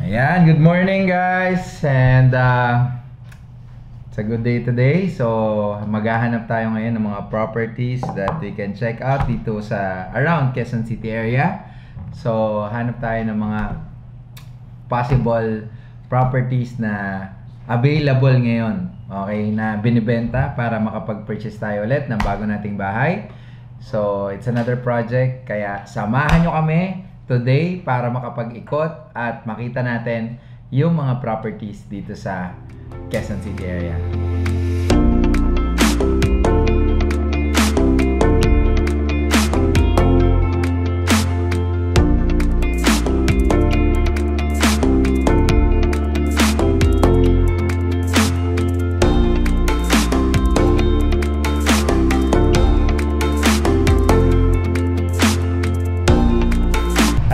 Ayan, good morning guys, and it's a good day today. So maghahanap tayo ngayon ng mga properties that we can check out dito sa around Quezon City area. So hanap tayo ng mga possible properties na available ngayon, okay, na binibenta para makapag-purchase tayo ulit ng bago nating bahay. So it's another project, kaya samahan nyo kami today para makapag-ikot at makita natin yung mga properties dito sa Quezon City area.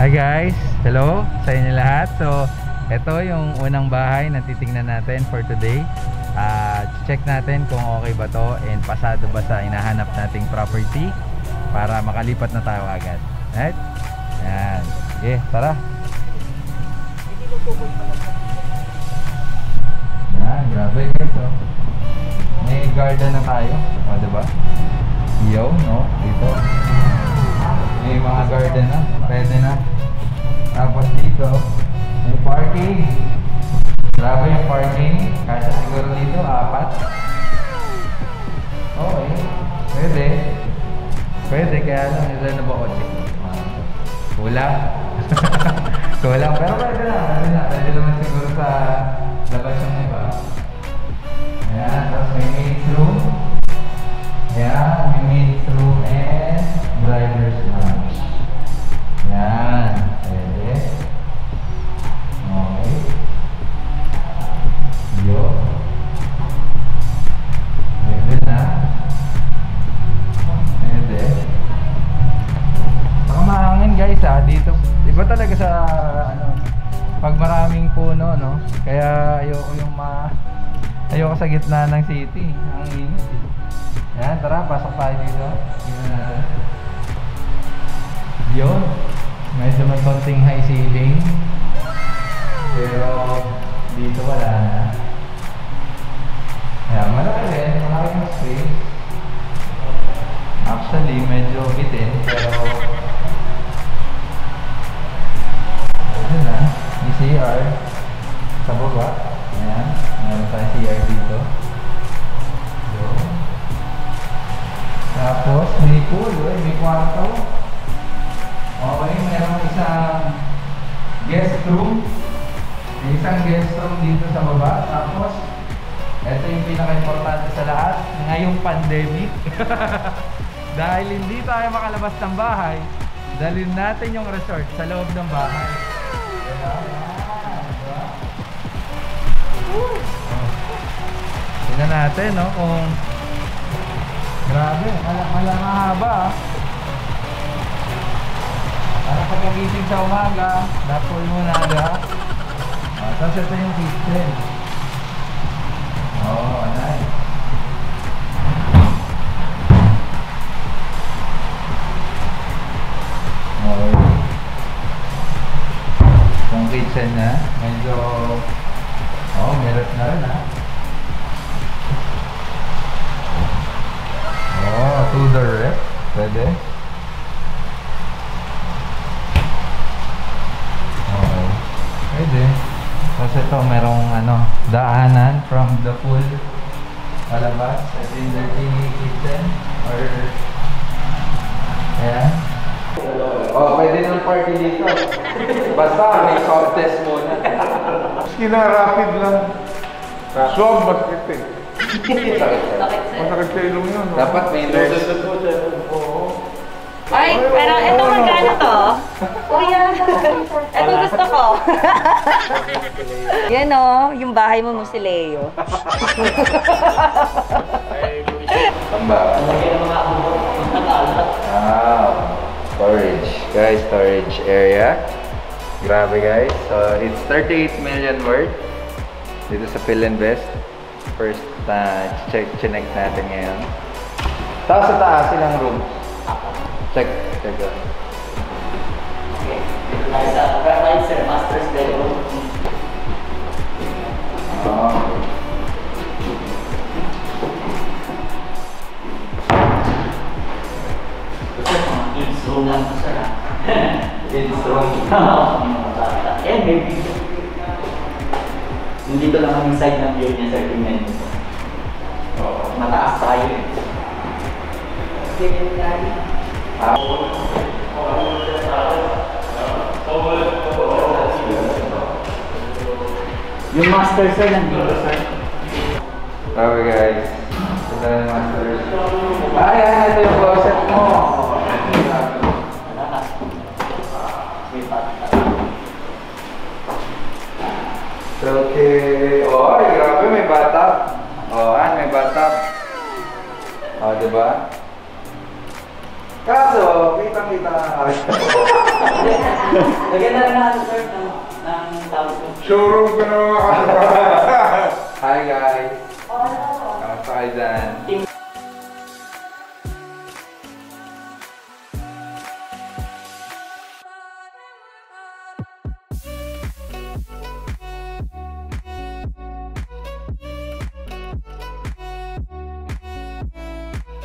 Hi guys! Hello sa inyo lahat. So, ito yung unang bahay na titingnan natin for today. Check natin kung okay ba to and pasado ba sa hinahanap nating property para makalipat na tayo agad. Right? Yan. Okay, tara! Yan, grabe guys, oh. May garden na tayo. O, diba? Yo, no? Dito. May mga garden na, pwede na. Tapos dito, may parking. Grabe yung parking. Kasi siguro dito, 4. Okay, pwede. Pwede, kaya lang nila na ba kotse? Kulang. Kulang, pero pwede na. Pwede naman siguro sa labas yung iba. Ayan, tapos may main room. Ayan, may main room and driver's lounge. Yan, pwede. Okay. Yo. Pwede na. Pwede. Saka mahangin guys dito. Iba talaga sa pag maraming puno, no? Kaya ayoko sa gitna ng city. Ang init. Yan, tara, pasok tayo dito. Tingnan natin. Yun, medyo may konting high ceiling, pero dito wala na. Kaya malaki rin, malaki yung space. Actually, medyo bitin, pero ito na, may CR sa baba. Ayan, meron tayong CR dito. Yun. Tapos may pool, may kwarto. Okay, meron isang guest room. May isang guest room dito sa baba. Tapos, ito yung pinaka-importante sa lahat, ngayong pandemic. Dahil hindi tayo makalabas ng bahay, dalhin natin yung resort sa loob ng bahay. Tingnan natin, no, kung grabe, mahaba. Para pagkagising sa umaga, dapoy muna agad. Tapos ito yung kitchen. Oh, nice. Okay. Yung kitchen na, medyo meron na rin to-door ref. Pwede. Pwede. Tapos ito, merong daanan from the pool palabas. Ito yung dirty kitchen or ayan. Pwede ng party dito. Basta may soft test muna. Rapid lang. Swab, masakit eh. Masakit sa ilong yun. Dapat may nurse. Ay, pero ito magkano to? Kuya, ito gusto ko. Yan o, yung bahay mo si Leo. Storage. Guys, storage area. Grabe guys. So, it's 38 million worth. Dito sa Philinvest. First, check natin ngayon. Tapos sa taas, ilang rooms? Check. Okay. Nasa Sir, master's bedroom. Eh, maybe. Dito lang ang side ng view niya, sir. Tingnan niyo. Mataas tayo eh. Yung master sir nandito sir. Okay guys. Ito na yung master. Ayan, ito yung closet mo. Okay. Oh, grabe, may bathtub. Oh, may bathtub. Oh, diba? Kaso, kitang-kita na kami. Lagyan na lang natin sir ng tawag ko. Showroom ko na mga Hi guys. Kamusta kayo dyan?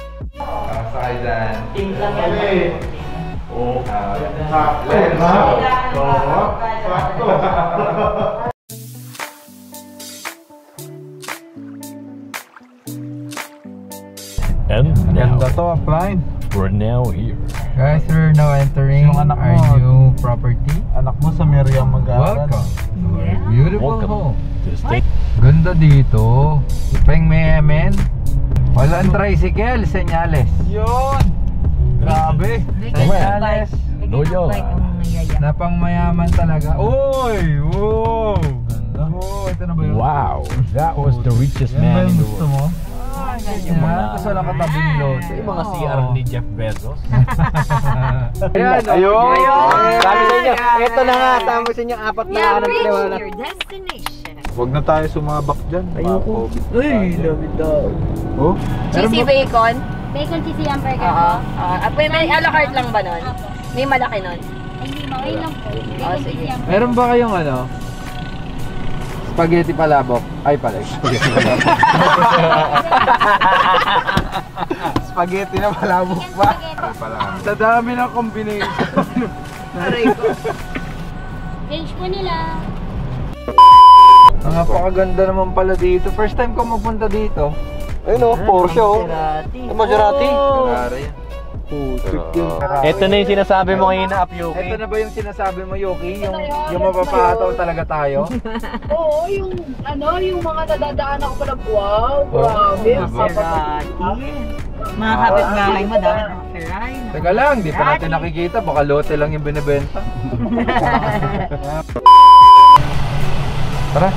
Kamusta kayo dyan? Team lang yan. Oo. Sakto, And now, Ganda to, apply. we're now here. Guys, we're now entering Yung anak our mo. new property. Anak mo sa Miriam mag-aaral. Welcome to our beautiful Welcome home. to the state. Ganda dito. Peng memen. Walang tricycle, senyales. Yun! Grabe! Senyales. No, yo. Napang mayaman talaga. Uy! Wow! Oh, ito na ba yun? Wow, that was the richest Yan ba man yung in the gusto world. mo? Yan. Tapos wala katabing lote. Yung mga CR ni Jeff Bezos. Ayan, Ayun! Sabi sa inyo, ito na nga, tama sa inyo, apat na anong liwanag. your destination. Huwag na tayo sumabak dyan. Ayoko. Uy, lamit daw. Oh? Cheesy bacon? Bacon cheesy hamburger Oo. po. May a la carte lang ba nun? May malaki nun? Ay, hindi mo. Ayun lang po. Bacon sige. cheesy hamburger. Meron ba kayong ano? Spaghetti palabok? Ay pala, spaghetti palabok. Spaghetti na malabok Chicken pa. spaghetti. Sa dami ng combination. Range po nila. Ang napakaganda naman pala dito. First time ko magpunta dito. Ayun o, Porsche o. Maserati. Ferrari. Putik yun. Ito na yung sinasabi mo ngayon na Apyuki. Ito na ba yung sinasabi mo, Yoki? Yung mapapahataw talaga tayo? Oo, yung mga nadadaan ako pala, wow, grabe. diba? Maserati. Mga kapitbahay mo dami ng Ferrari. Teka lang, di pa natin nakikita. Baka lote lang yung binibenta. Tara.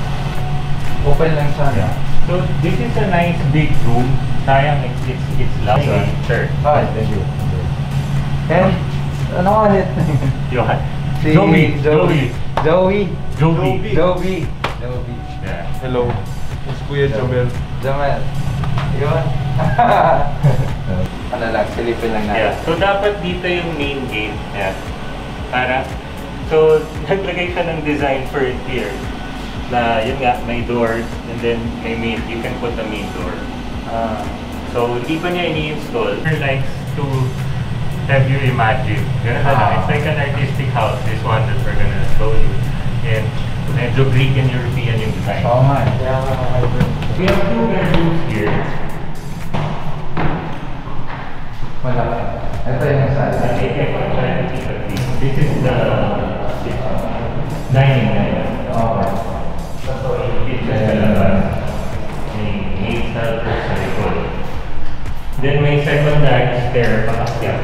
Open lang sana. So this is a nice big room. Sayang it's loud. Sure. Hi, thank you. And, ano ulit? Johan. Si Joey. Joey. Yeah. Hello. It's Kuya Jomel. Jamel. Yun. Ano lang, silipin lang Yeah. natin. So dapat dito yung main gate. Yeah. Para so naglagay siya ng design for it here. Na yun nga, may doors and then may main, you can put the main door. So hindi pa niya ini-install. He likes to have you imagine. Ganun na lang. It's like an artistic house, this one that we're gonna show you. And medyo Greek and European yung design. Oo nga. We have two bedrooms here. Malaki. Ito yung sala. This is the dining area. Okay. So yung kitchen sa labas. May 8 helpers sa likod. Then may secondary stair paakyat.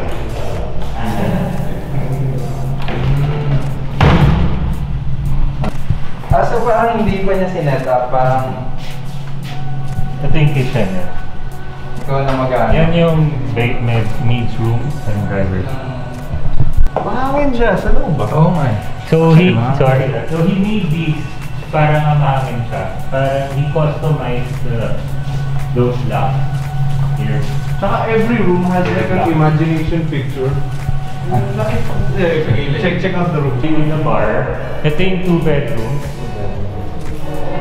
So parang hindi pa niya sinet-up, parang Ito yung kitchen niya. ikaw na mag-ano. Yan yung maid's room and driver's. Mahangin siya sa loob ba? Oo nga. So he made these para nga mahangin siya. Para he customized those locks here. Tsaka every room has like an imagination picture. Check out the room. Yung the bar, ito yung 2 bedrooms.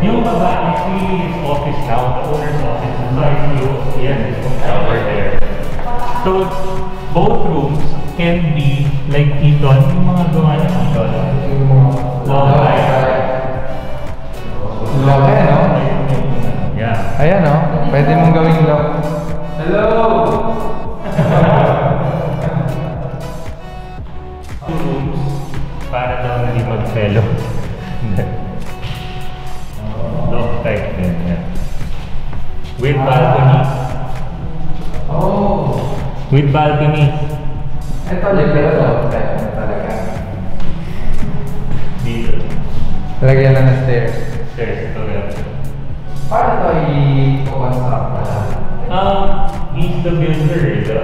Yung baba is really his office now, the owner's office. So I see he has his own shower there. So both rooms can be like Eton, yung mga gawa ng Eton. Long Loft type din. Yeah. With balcony. Oh! With balcony. Ito, literal loft type na talaga. Dito. Lagyan na ng stairs. Stairs. Ito yan. Paano ito i-construct pala? He's the builder. The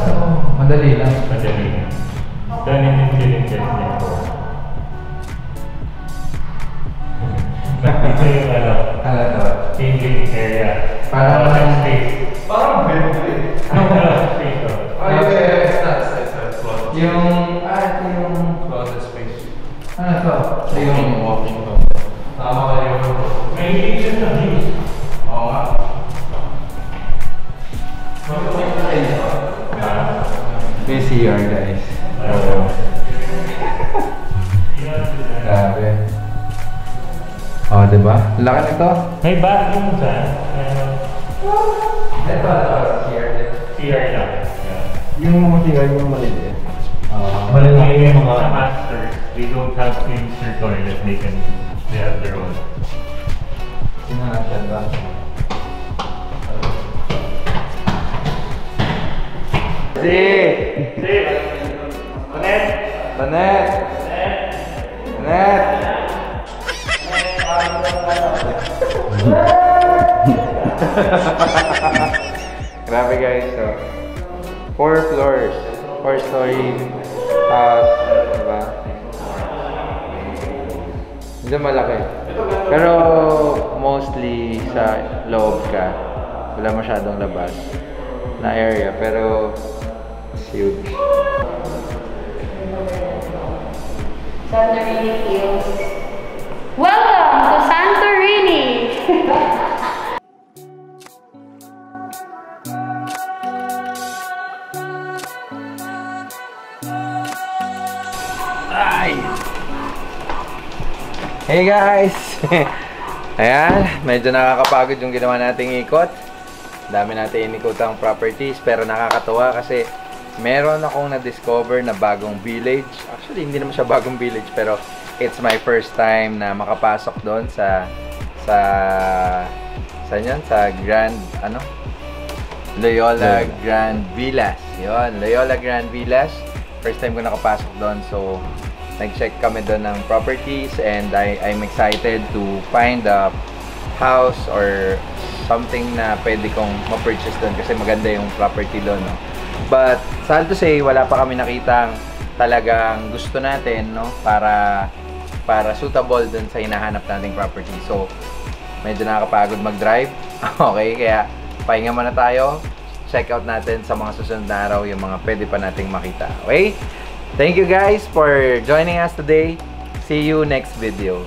So, madali lang. Madali. Done in engineering niya. Dito yung Ano to? changing area. Parang space. Parang Bentley. Space. Oh, yeah, it's not closet. Yung, ito yung, Closet space. ano to? So, yung walking closet. Tama ka yung... May hindi sa views. Oo nga. may CR, guys. Grabe. Oh, diba? Laki nito. May bathroom sa Ito, CR din. CR lang. Yeah. Yung mga tingay yung maliliit. Malaki yung mga masters, they don't have things for toilet, they have their own. Sino natin ba? Banet! Banet! Banet! Grabe guys, so 4 floors, 4-story house, diba? Medyo malaki. Pero mostly sa loob ka, wala masyadong labas na area, pero it's huge. Santorini Hills. Welcome to Santorini! Hey guys! Ayan, medyo nakakapagod yung ginawa nating ikot. Dami natin inikotang properties, pero nakakatuwa kasi meron akong na-discover na bagong village. Actually, hindi naman siya bagong village, pero it's my first time na makapasok doon sa saan yan? Sa Loyola Grand Villas. Yun, Loyola Grand Villas. First time ko nakapasok doon, so nag-check kami doon ng properties and I'm excited to find a house or something na pwede kong ma-purchase doon kasi maganda yung property doon, no? But sad to say, wala pa kami nakitang talagang gusto natin, no? Para suitable doon sa hinahanap nating property. So, medyo nakakapagod mag-drive. Okay, kaya pahinga muna tayo. Check out natin sa mga susunod na araw yung mga pwede pa nating makita. Okay? Thank you guys for joining us today. See you next video.